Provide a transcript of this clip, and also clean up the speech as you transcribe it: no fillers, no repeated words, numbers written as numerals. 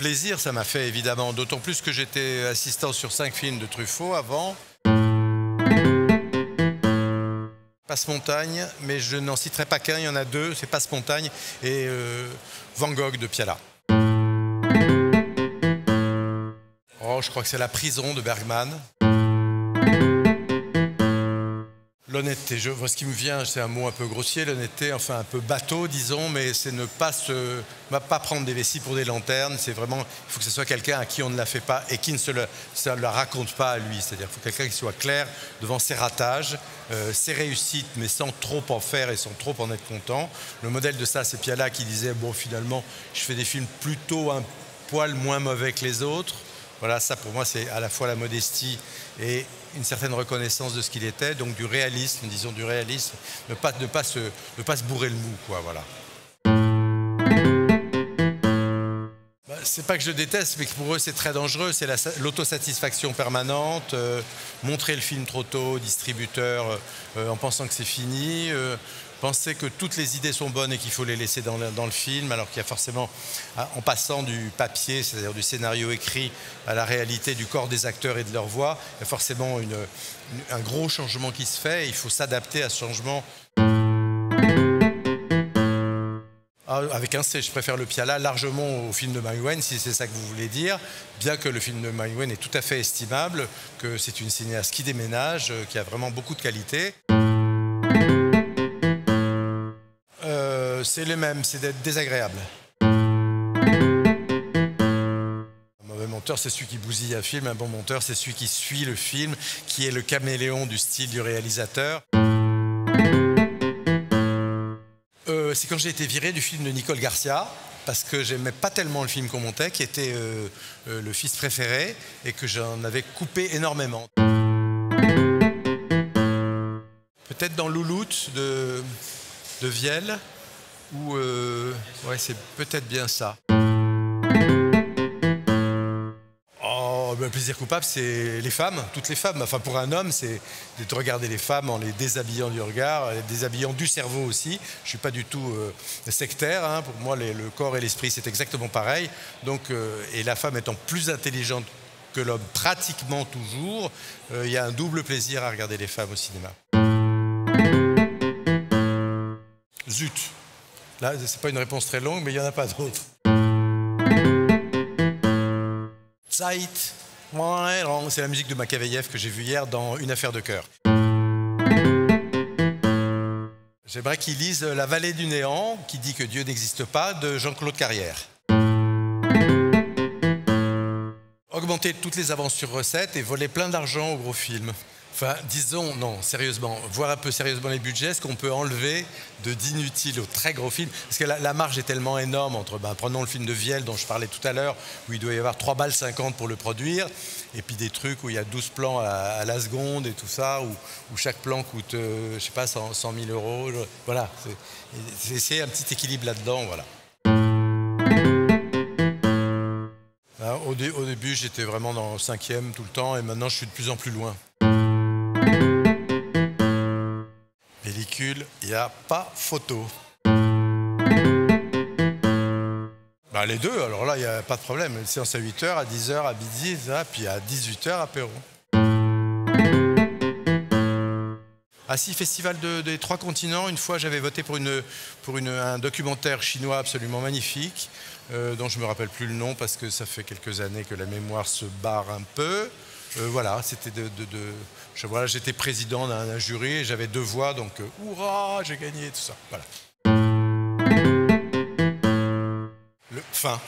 Plaisir, ça m'a fait évidemment, d'autant plus que j'étais assistant sur 5 films de Truffaut avant. Passe-Montagne, mais je n'en citerai pas qu'un, il y en a deux, c'est Passe-Montagne et Van Gogh de Piala. Oh, je crois que c'est La Prison de Bergman. L'honnêteté, ce qui me vient, c'est un mot un peu grossier, l'honnêteté, enfin un peu bateau, disons, mais c'est ne pas prendre des vessies pour des lanternes. C'est vraiment, il faut que ce soit quelqu'un à qui on ne la fait pas et qui ne se la raconte pas à lui. C'est-à-dire qu'il faut quelqu'un qui soit clair devant ses ratages, ses réussites, mais sans trop en faire et sans trop en être content. Le modèle de ça, c'est Piala qui disait, bon, finalement, je fais des films plutôt un poil moins mauvais que les autres. Voilà, ça pour moi, c'est à la fois la modestie et une certaine reconnaissance de ce qu'il était, donc du réalisme, disons du réalisme, ne pas se bourrer le mou, quoi, voilà. C'est pas que je déteste, mais que pour eux c'est très dangereux, c'est l'autosatisfaction permanente, montrer le film trop tôt au distributeur en pensant que c'est fini, penser que toutes les idées sont bonnes et qu'il faut les laisser dans le film, alors qu'il y a forcément, en passant du papier, c'est-à-dire du scénario écrit, à la réalité du corps des acteurs et de leur voix, il y a forcément un gros changement qui se fait et il faut s'adapter à ce changement. Avec un C, je préfère le Piala largement au film de Mai Wen, si c'est ça que vous voulez dire, bien que le film de Mai Wen est tout à fait estimable, que c'est une cinéaste qui déménage, qui a vraiment beaucoup de qualité. C'est les mêmes, c'est d'être désagréable. Un mauvais monteur, c'est celui qui bousille un film, un bon monteur, c'est celui qui suit le film, qui est le caméléon du style du réalisateur. C'est quand j'ai été viré du film de Nicole Garcia, parce que j'aimais pas tellement le film qu'on montait, qui était le fils préféré, et que j'en avais coupé énormément. Peut-être dans Louloute de Vielle, où ouais, c'est peut-être bien ça. Le plaisir coupable, c'est les femmes, toutes les femmes. Enfin, pour un homme, c'est de regarder les femmes en les déshabillant du regard, les déshabillant du cerveau aussi. Je ne suis pas du tout sectaire. Hein. Pour moi, le corps et l'esprit, c'est exactement pareil. Donc, et la femme étant plus intelligente que l'homme, pratiquement toujours, il y a un double plaisir à regarder les femmes au cinéma. Zut. Là, ce n'est pas une réponse très longue, mais il n'y en a pas d'autre. Zeit. C'est la musique de Makeveïev que j'ai vue hier dans Une affaire de cœur. J'aimerais qu'il lise La vallée du néant, qui dit que Dieu n'existe pas, de Jean-Claude Carrière. Augmenter toutes les avances sur recettes et voler plein d'argent au gros film. Enfin, disons, non, sérieusement, voir un peu sérieusement les budgets, ce qu'on peut enlever d'inutile aux très gros films. Parce que la marge est tellement énorme entre, prenons le film de Vielle dont je parlais tout à l'heure, où il doit y avoir 3,50 balles pour le produire, et puis des trucs où il y a 12 plans à la seconde et tout ça, où chaque plan coûte, je sais pas, 100 000 €. Voilà, c'est un petit équilibre là-dedans, voilà. Au début, j'étais vraiment dans le 5e tout le temps, et maintenant, je suis de plus en plus loin. Pellicule, il n'y a pas photo. Les deux, alors là, il n'y a pas de problème. Une séance à 8 h, à 10 h, à midi, puis à 18 h, apéro. Ah si, Festival des 3 continents. Une fois, j'avais voté pour un documentaire chinois absolument magnifique, dont je ne me rappelle plus le nom parce que ça fait quelques années que la mémoire se barre un peu. Voilà, c'était voilà, j'étais président d'un jury et j'avais 2 voix, donc hurrah, j'ai gagné, tout ça. Voilà. Fin.